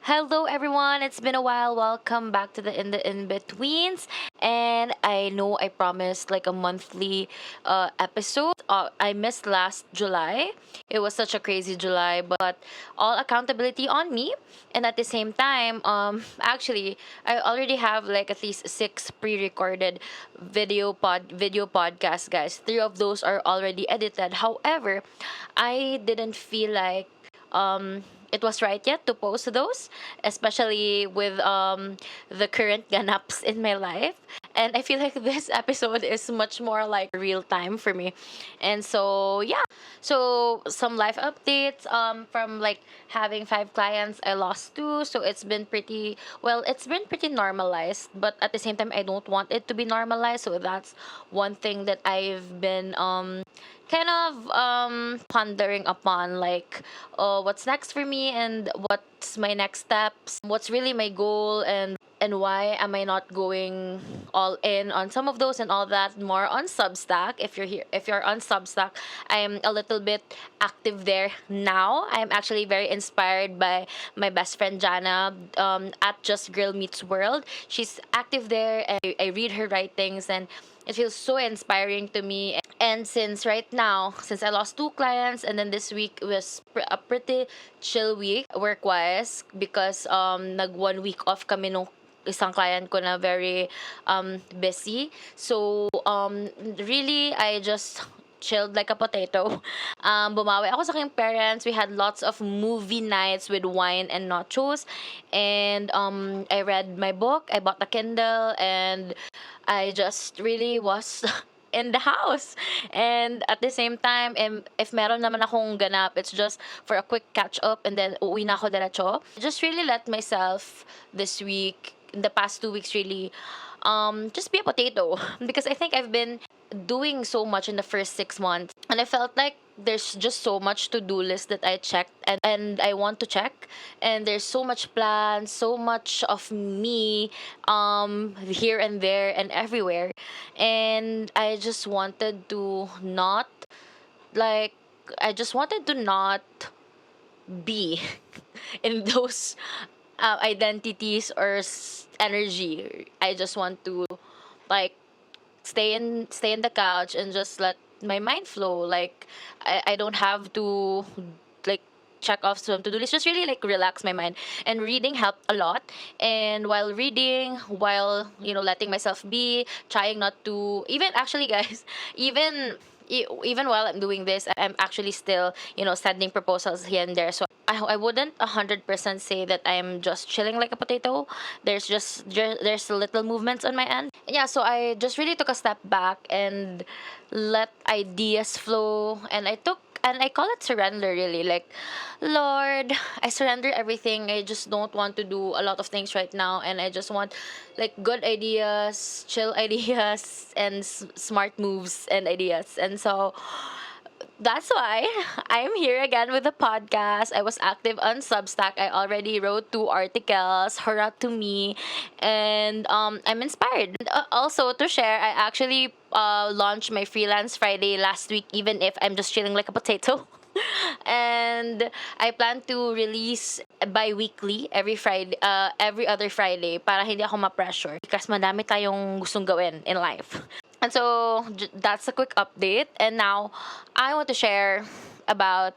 Hello everyone, it's been a while. Welcome back to the In-Betweens. And I know I promised like a monthly episode. I missed last July. It was such a crazy July, but all accountability on me. And at the same time, actually I already have like at least six pre-recorded video podcasts, guys. Three of those are already edited. However, I didn't feel like it was right yet to post those, especially with the current ganaps in my life. And I feel like this episode is much more like real time for me. And so yeah, so some life updates from like having five clients, I lost two, so it's been pretty well. It's been pretty normalized, but at the same time, I don't want it to be normalized. So that's one thing that I've been kind of pondering upon, like what's next for me and what's my next steps, what's really my goal, and why am I not going all in on some of those and all that. More on Substack. If you're on Substack, I'm a little bit active there now. I'm actually very inspired by my best friend Jana, at Just Girl Meets World. She's active there, and I read her writings, and it feels so inspiring to me. And since right now, since I lost two clients, and then this week was a pretty chill week work-wise, because nag 1 week off kami nung isang client ko na very busy. So really, I just chilled like a potato. Bumawi ako sa aking parents. We had lots of movie nights with wine and nachos. And I read my book. I bought a Kindle. And I just really was in the house. And at the same time, if meron naman akong ganap, it's just for a quick catch up and then uwi na ako diretso. Just really let myself this week, in the past 2 weeks, really just be a potato. Because I think I've been doing so much in the first 6 months, and I felt like there's just so much to-do list that I checked and I want to check, and there's so much plans, so much of me here and there and everywhere, and I just wanted to not, like, I just wanted to not be in those identities or energy. I just want to, like, stay in the couch and just let my mind flow. Like, I don't have to, like, check off some to-do list. Just really like relax my mind. And reading helped a lot. And while reading, while letting myself be, trying not to, even actually, guys, even while I'm doing this, I'm actually still sending proposals here and there. So I wouldn't 100% say that I'm just chilling like a potato. There's little movements on my end. Yeah, so I just really took a step back and let ideas flow, and I call it surrender, really. Like, Lord, I surrender everything. I just don't want to do a lot of things right now, and I just want like good ideas, chill ideas, and smart moves and ideas. And so that's why I'm here again with the podcast. I was active on Substack. I already wrote 2 articles. Hurrah to me. And I'm inspired. And, also, to share, I actually launched my Freelance Friday last week, even if I'm just chilling like a potato. And I plan to release bi-weekly every other Friday, para hindi ako ma-pressure, because madami tayong gustong gawin in life. And so that's a quick update. And now I want to share about,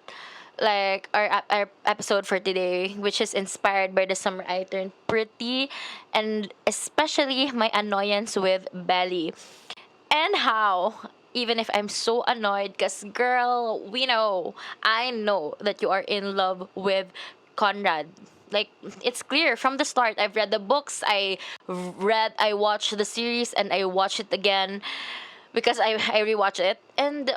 like, our episode for today, which is inspired by the summer I turned pretty, and especially my annoyance with belly, and how, even if I'm so annoyed, because girl, I know that you are in love with Conrad. Like, it's clear from the start. I've read the books, I watched the series, and I watched it again because I rewatch it. And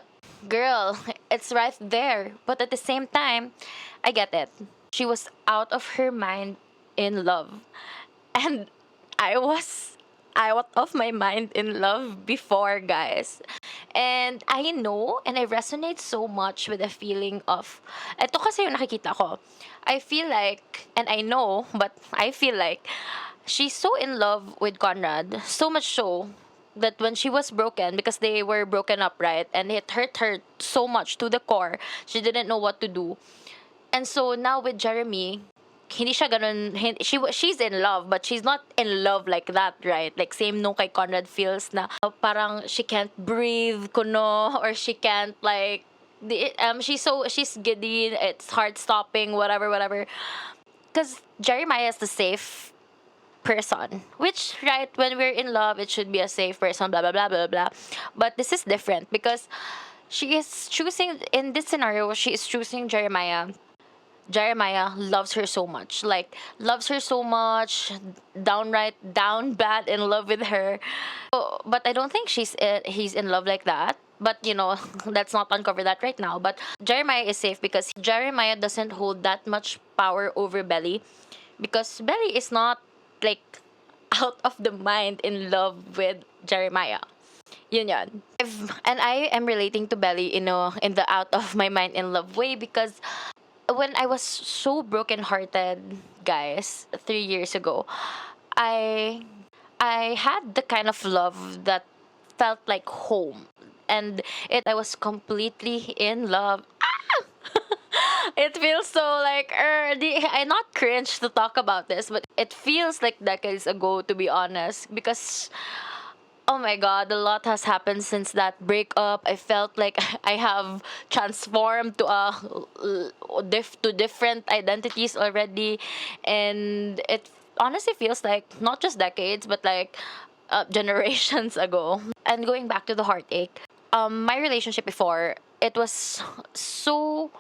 girl, it's right there. But at the same time, I get it. She was out of her mind in love. And I was out of my mind in love before, guys. And I know, and I resonate so much with the feeling of, ito kasi yung nakikita ko. I feel like, and I know, but I feel like, she's so in love with Conrad, so much so that when she was broken, because they were broken up, right? And it hurt her so much to the core, she didn't know what to do. And so now with Jeremy, hindi siya ganun, she's in love, but she's not in love like that, right? Like, same nung kay Conrad feels na parang she can't breathe, kuno, or she can't, like, she's giddy, it's heart stopping, whatever. Because Jeremiah is the safe person, which, right, when we're in love, it should be a safe person, blah blah blah blah blah. But this is different because she is choosing, in this scenario, she is choosing Jeremiah. Jeremiah loves her so much, like, loves her so much, downright down bad in love with her. But I don't think he's in love like that. But let's not uncover that right now. But Jeremiah is safe because Jeremiah doesn't hold that much power over Belly, because Belly is not, like, out of the mind in love with Jeremiah. Yun. And I am relating to Belly, in the out of my mind in love way, because when I was so brokenhearted, guys, 3 years ago, I I had the kind of love that felt like home, and I was completely in love. It feels so like I not cringe to talk about this, but it feels like decades ago, to be honest, because oh my god, a lot has happened since that breakup. I felt like I have transformed to to different identities already, and it honestly feels like not just decades, but like generations ago. And going back to the heartache, my relationship before, it was so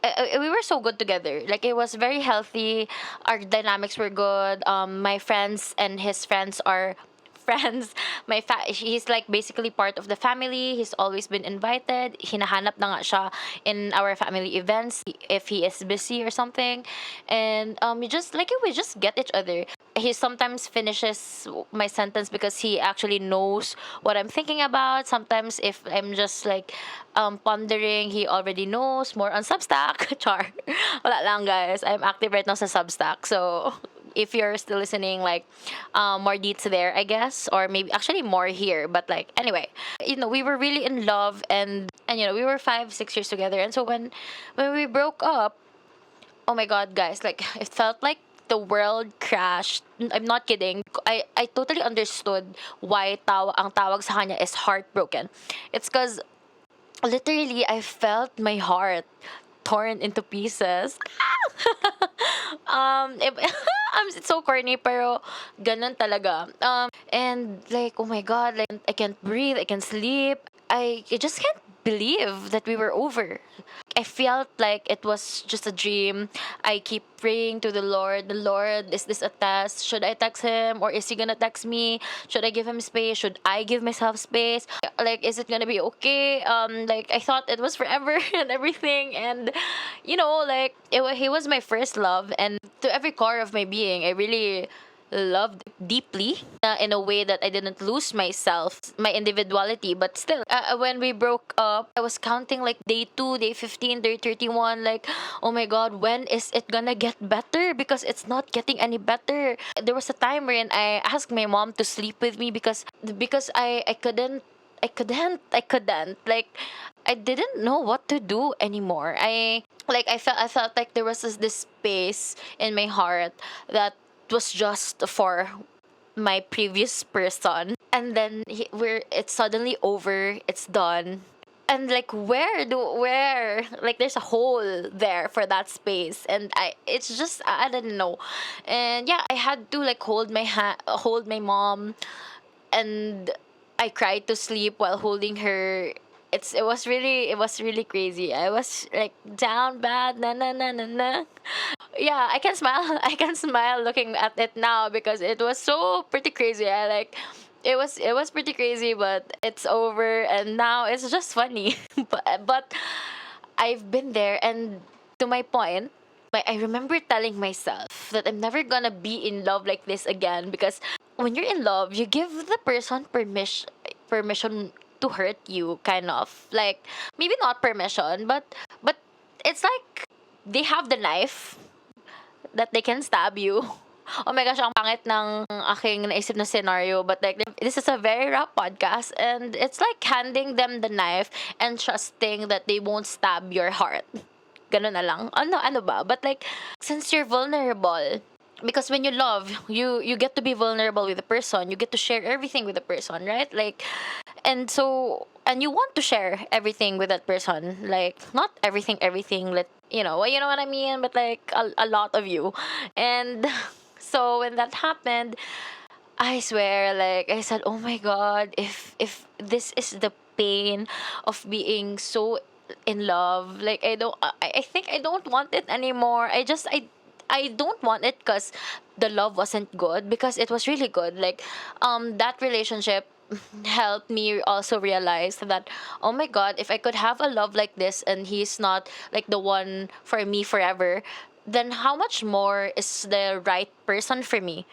we were so good together. Like, it was very healthy. Our dynamics were good. My friends and his friends are friends. He's like basically part of the family. He's always been invited. Hinahanap na nga siya in our family events if he is busy or something. And we just get each other. He sometimes finishes my sentence because he actually knows what I'm thinking about. Sometimes if I'm just like pondering, he already knows more on Substack. Char. Wala lang, guys. I'm active right now sa Substack. So if you're still listening, like, more deets there, I guess, or maybe actually more here. But like, anyway, we were really in love, and we were 5-6 years together. And so when we broke up, oh my god, guys, like, it felt like the world crashed. I'm not kidding. I totally understood why ang tawag sa kanya is heartbroken. It's because literally I felt my heart torn into pieces. It's so corny, pero ganun talaga. And like, oh my god, like, I can't breathe, I can't sleep. I just can't believe that we were over. I felt like it was just a dream. I keep praying to the Lord. The Lord, is this a test? Should I text him, or is he gonna text me? Should I give him space? Should I give myself space? Like, is it gonna be okay? Like, I thought it was forever and everything, and like, he was my first love, and to every core of my being, I really loved deeply, in a way that I didn't lose myself, my individuality. But still, when we broke up, I was counting like day 2, day 15, day 31, like, oh my god, when is it gonna get better? Because it's not getting any better. There was a time wherein I asked my mom to sleep with me because I couldn't, like, I didn't know what to do anymore. I felt like there was this space in my heart that was just for my previous person, and then it's suddenly over, it's done. And like, where, like, there's a hole there for that space, and it's just, I didn't know. And yeah, I had to like hold my mom, and I cried to sleep while holding her. It was really crazy. I was like down bad, na. Yeah, I can smile. I can smile looking at it now because it was so pretty crazy. It was pretty crazy, but it's over, and now it's just funny. but I've been there, and to my point, I remember telling myself that I'm never gonna be in love like this again, because when you're in love, you give the person permission to hurt you, kind of, like, maybe not permission, but it's like they have the knife that they can stab you. Oh my gosh, ang pangit ng aking naisip na scenario. But like, this is a very rap podcast, and it's like handing them the knife and trusting that they won't stab your heart. Ganun na lang. Ano ba? But like, since you're vulnerable, because when you love, you get to be vulnerable with the person. You get to share everything with the person, right? Like, and you want to share everything with that person. Like, not everything. Let you know what I mean. But like a lot of you, and so when that happened, I swear, like I said, oh my god, if this is the pain of being so in love, like I think I don't want it anymore. I don't want it because the love wasn't good, because it was really good. Like that relationship helped me also realize that, oh my god, if I could have a love like this and he's not like the one for me forever, then how much more is the right person for me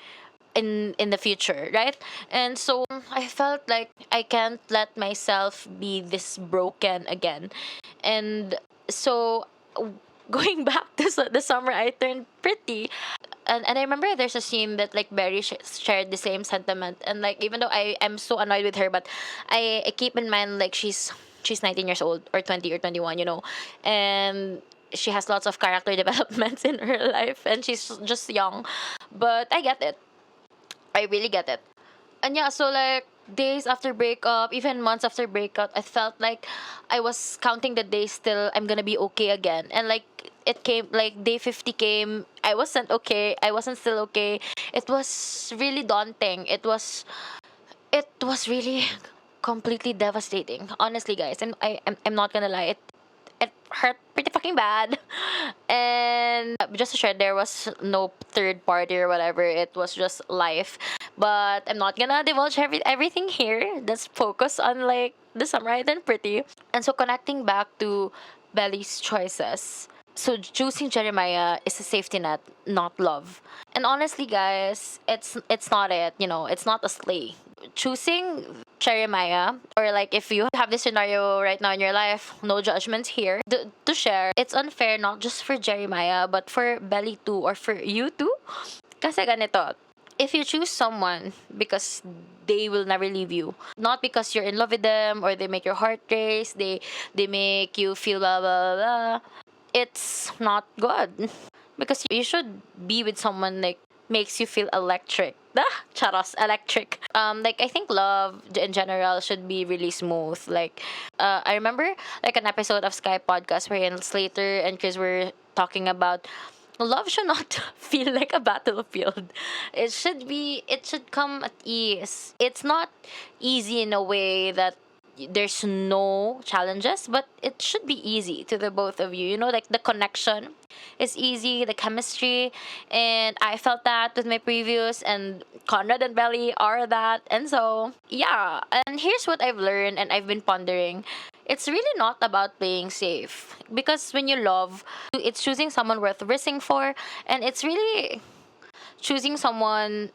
in the future, right? And so I felt like I can't let myself be this broken again. And so going back to the summer I turned pretty, and I remember there's a scene that like Barry shared the same sentiment, and like even though I'm so annoyed with her, but I keep in mind like she's 19 years old or 20 or 21, and she has lots of character developments in her life, and she's just young. But I get it. I really get it. And yeah, so like days after breakup, even months after breakup, I felt like I was counting the days till I'm gonna be okay again. And like it came, like day 50 came, I wasn't okay. I wasn't still okay. It was really daunting. It was really completely devastating. Honestly, guys, and I'm not gonna lie. It hurt pretty fucking bad. And just to share, there was no third party or whatever. It was just life. But I'm not gonna divulge everything here. Let's focus on like the summer I turned pretty. And so connecting back to Belly's choices. So choosing Jeremiah is a safety net, not love. And honestly, guys, it's not it. It's not a slay. Choosing Jeremiah, or like if you have this scenario right now in your life, no judgments here to share. It's unfair not just for Jeremiah but for Belly too, or for you too. Kasi ganito, if you choose someone because they will never leave you, not because you're in love with them or they make your heart race, they make you feel blah blah blah, it's not good. Because you should be with someone like makes you feel electric. Charos, electric. Like I think love in general should be really smooth. Like, I remember like an episode of Sky Podcast wherein Slater and Chris were talking about love should not feel like a battlefield. It should come at ease. It's not easy in a way that there's no challenges, but it should be easy to the both of you. Like the connection is easy, the chemistry, and I felt that with my previous, and Conrad and Belly are that. And so, yeah. And here's what I've learned and I've been pondering. It's really not about playing safe, because when you love, it's choosing someone worth risking for, and it's really choosing someone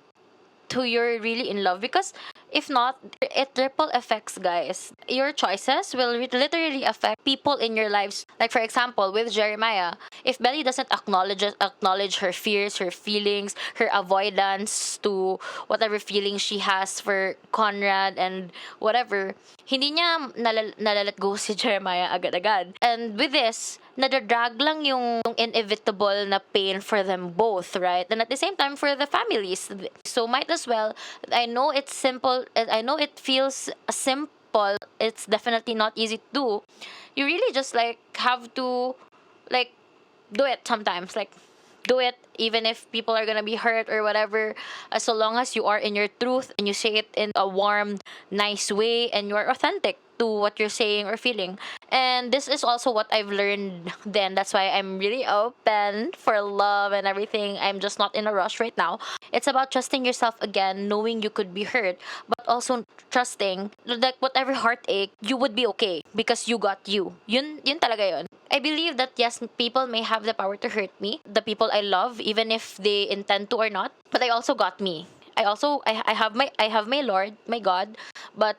who you're really in love, because if not, it ripple effects, guys. Your choices will literally affect people in your lives. Like for example, with Jeremiah, if Belly doesn't acknowledge her fears, her feelings, her avoidance to whatever feelings she has for Conrad and whatever, hindi niya nalalet go si Jeremiah agad-agad. And with this, nadadrag lang yung inevitable na pain for them both, right? And at the same time, for the families. So might as well, I know it's simple, I know it feels simple, it's definitely not easy to do. You really just like have to like do it sometimes. Like do it even if people are gonna be hurt or whatever, so long as you are in your truth and you say it in a warm, nice way, and you're authentic to what you're saying or feeling. And this is also what I've learned then. That's why I'm really open for love and everything. I'm just not in a rush right now. It's about trusting yourself again, knowing you could be hurt, but also trusting like whatever heartache, you would be okay because you got you. Yun talaga yun. I believe that yes, people may have the power to hurt me, the people I love, even if they intend to or not. But I also got me. I have my Lord, my God, but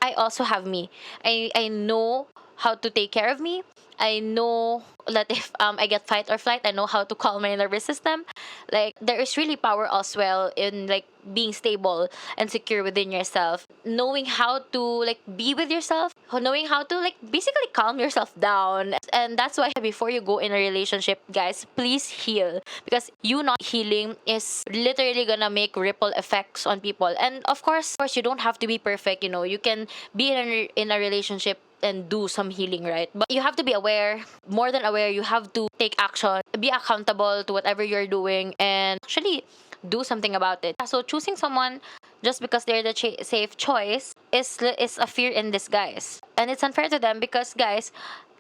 I also have me. I know how to take care of me. I know that if I get fight or flight, I know how to calm my nervous system. Like there is really power as well in like being stable and secure within yourself, knowing how to like be with yourself, knowing how to like basically calm yourself down. And that's why before you go in a relationship, guys, please heal, because you not healing is literally gonna make ripple effects on people. And of course you don't have to be perfect, you know. You can be in a relationship and do some healing, right? But you have to be aware, more than aware. You have to take action, be accountable to whatever you're doing, and actually do something about it. So choosing someone just because they're the safe choice is a fear in disguise, and it's unfair to them because, guys,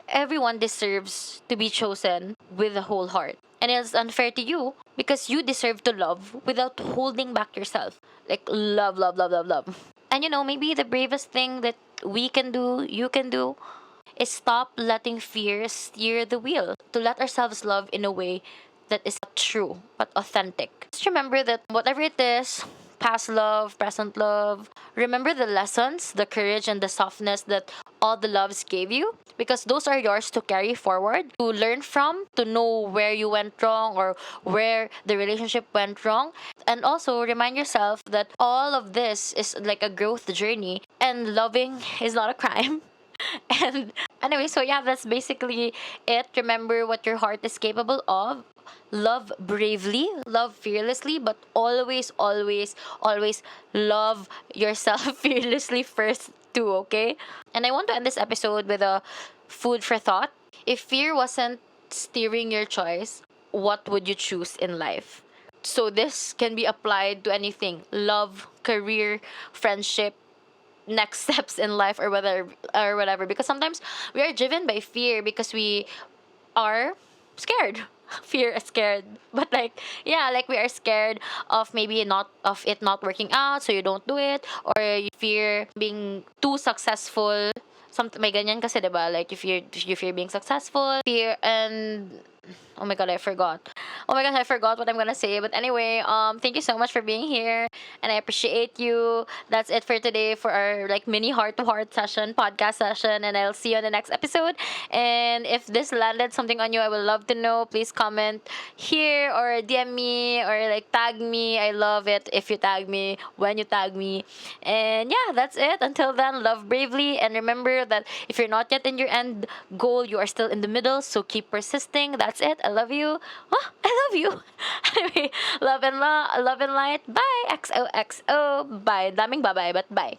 everyone deserves to be chosen with a whole heart. And it's unfair to you because you deserve to love without holding back yourself. Like, love, love, love, love, love. And you know, maybe the bravest thing that we can do, you can do, is stop letting fear steer the wheel. To let ourselves love in a way that is not true but authentic. Just remember that whatever it is, past love, present love, remember the lessons, the courage, and the softness that all the loves gave you, because those are yours to carry forward, to learn from, to know where you went wrong or where the relationship went wrong. And also remind yourself that all of this is like a growth journey, and loving is not a crime. And anyway, so yeah, that's basically it. Remember what your heart is capable of. Love bravely, love fearlessly, but always, always, always love yourself fearlessly first, too, okay? And I want to end this episode with a food for thought. If fear wasn't steering your choice, what would you choose in life? So this can be applied to anything: love, career, friendship, next steps in life, or whatever, because sometimes we are driven by fear because we are scared. Fear is scared, but like, yeah, like we are scared of maybe not of it not working out, so you don't do it, or you fear being too successful. Something may ganyan kasi, diba? Like you fear being successful, fear. And oh my god, I forgot. Oh my god, I forgot what I'm gonna say. But anyway, thank you so much for being here, and I appreciate you. That's it for today for our like mini heart to heart session, podcast session, and I'll see you on the next episode. And if this landed something on you, I would love to know. Please comment here or DM me or like tag me. I love it if you tag me, when you tag me. And yeah, that's it. Until then, love bravely, and remember that if you're not yet in your end goal, you are still in the middle. So keep persisting. That's it. I love you. Oh, I love you. Anyway, love and light. Bye. XOXO. Bye. Daming bye-bye, but bye.